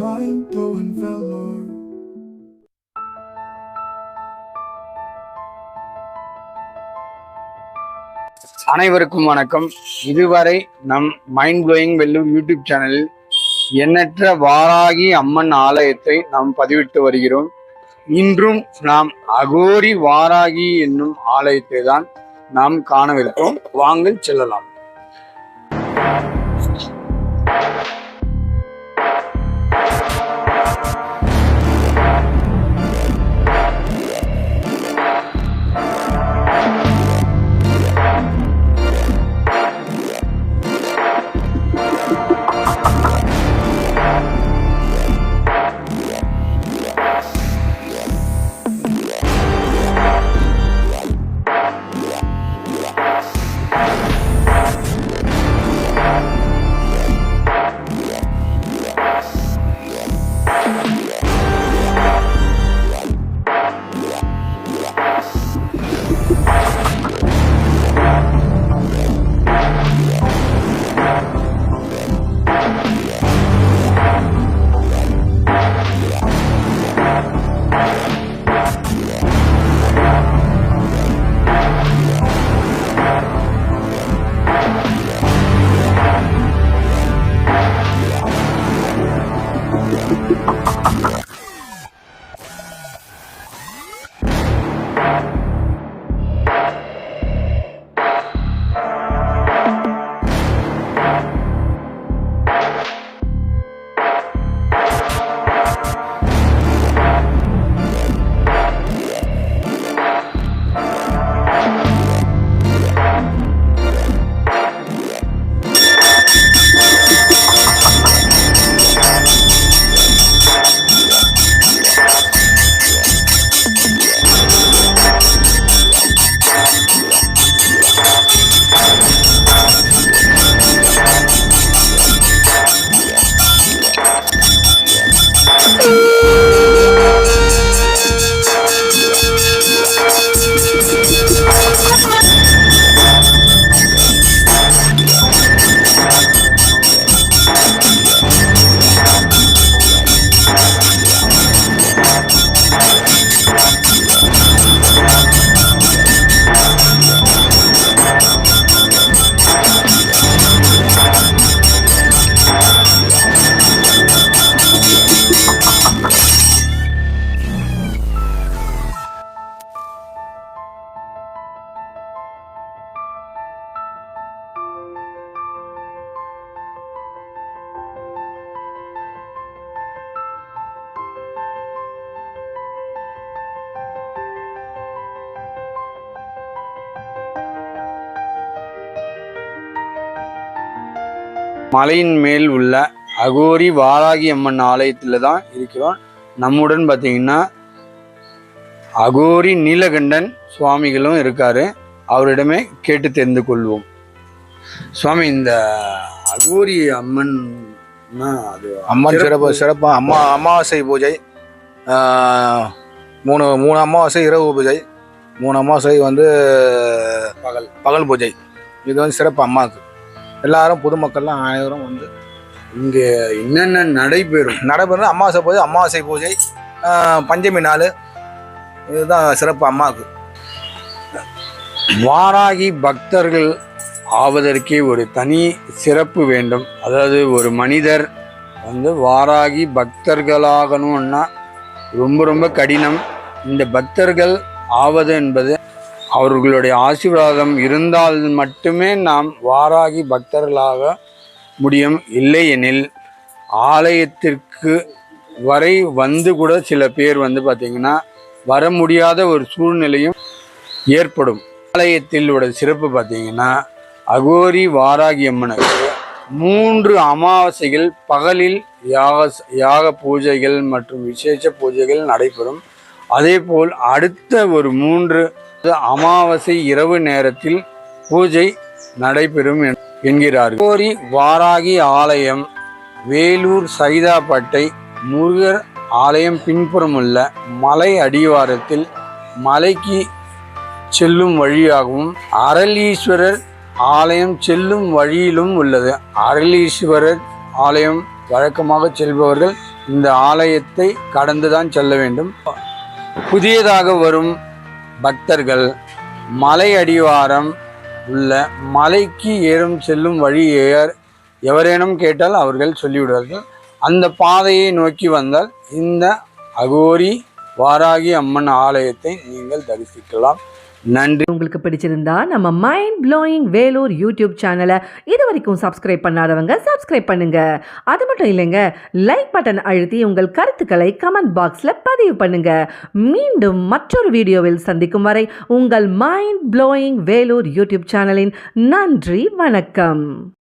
Mind-blowing velour. அனைவருக்கும் வணக்கம். இதுவரை நம் மைண்ட் ப்ளோயிங் வெல்லூர் யூடியூப் சேனலில் எண்ணற்ற வாராகி அம்மன் ஆலயத்தை நாம் பதிவிட்டு வருகிறோம். இன்றும் நாம் அகோரி வாராகி என்னும் ஆலயத்தை தான் நாம் காணவிருக்கிறோம். வாங்கள் செல்லலாம். மலையின் மேல் உள்ள அகோரி வாராகி அம்மன் ஆலயத்தில் தான் இருக்கிறோம். நம்முடன் பார்த்தீங்கன்னா அகோரி நீலகண்டன் சுவாமிகளும் இருக்காரு. அவரிடமே கேட்டு தெரிந்து கொள்வோம். சுவாமி, இந்த அகோரி அம்மன் அது அம்மன் சிறப்பாக அமாவாசை பூஜை, மூணு அமாவாசை இரவு பூஜை, 3 அமாவாசை வந்து பகல் பூஜை. இது வந்து சிறப்பு அம்மாவுக்கு. எல்லாரும் பொதுமக்கள்லாம் அனைவரும் வந்து இங்கே என்னென்ன நடைபெறும் அமாவாசை பூஜை, பஞ்சமி நாள், இதுதான் சிறப்பு அம்மாவுக்கு. வாராகி பக்தர்கள் ஆவதற்கே ஒரு தனி சிறப்பு வேண்டும். அதாவது ஒரு மனிதர் வந்து வாராகி பக்தர்களாகணும்னா ரொம்ப ரொம்ப கடினம். இந்த பக்தர்கள் ஆவது என்பது அவர்களுடைய ஆசீர்வாதம் இருந்தால் மட்டுமே நாம் வாராகி பக்தர்களாக முடியும். இல்லையெனில் ஆலயத்திற்கு வரை வந்து கூட சில பேர் வந்து பார்த்திங்கன்னா வர முடியாத ஒரு சூழ்நிலையும் ஏற்படும். ஆலயத்தில் உள்ள சிறப்பு பார்த்திங்கன்னா அகோரி வாராகி அம்மனுக்கு 3 அமாவாசைகள் பகலில் யாக பூஜைகள் மற்றும் விசேஷ பூஜைகள் நடைபெறும். அதேபோல் அடுத்த ஒரு 3 அமாவாசை இரவு நேரத்தில் பூஜை நடைபெறும் என்கிறார்கள். அகோரி வாராகி ஆலயம் வேலூர் சைதாப்பேட்டை முருகர் ஆலயம் பின்புறம் உள்ள மலை அடிவாரத்தில் மலைக்கு செல்லும் வழியாகவும் அரளீஸ்வரர் ஆலயம் செல்லும் வழியிலும் உள்ளது. அரளீஸ்வரர் ஆலயம் வழக்கமாக செல்பவர்கள் இந்த ஆலயத்தை கடந்துதான் செல்ல வேண்டும். புதியதாக வரும் பக்தர்கள் மலை அடிவாரம் உள்ள மலைக்கு ஏறும் செல்லும் வழி எவரேனும் கேட்டால் அவர்கள் சொல்லிவிடுவார்கள். அந்த பாதையை நோக்கி வந்தால் இந்த அகோரி வாராகி அம்மன் ஆலயத்தை நீங்கள் தரிசிக்கலாம். நன்றி. உங்களுக்கு பிடிச்சிருந்தா நம்ம மைண்ட் ப்ளோயிங் வேலூர் யூடியூப் சேனலை இது வரைக்கும் சப்ஸ்கிரைப் பண்ணாதவங்க சப்ஸ்கிரைப் பண்ணுங்க. அது மட்டும் இல்லைங்க, லைக் பட்டன் அழுத்தி உங்கள் கருத்துக்களை கமெண்ட் பாக்ஸில் பதிவு பண்ணுங்க. மீண்டும் மற்றொரு வீடியோவில் சந்திக்கும் வரை உங்கள் மைண்ட் ப்ளோயிங் வேலூர் யூடியூப் சேனலின் நன்றி, வணக்கம்.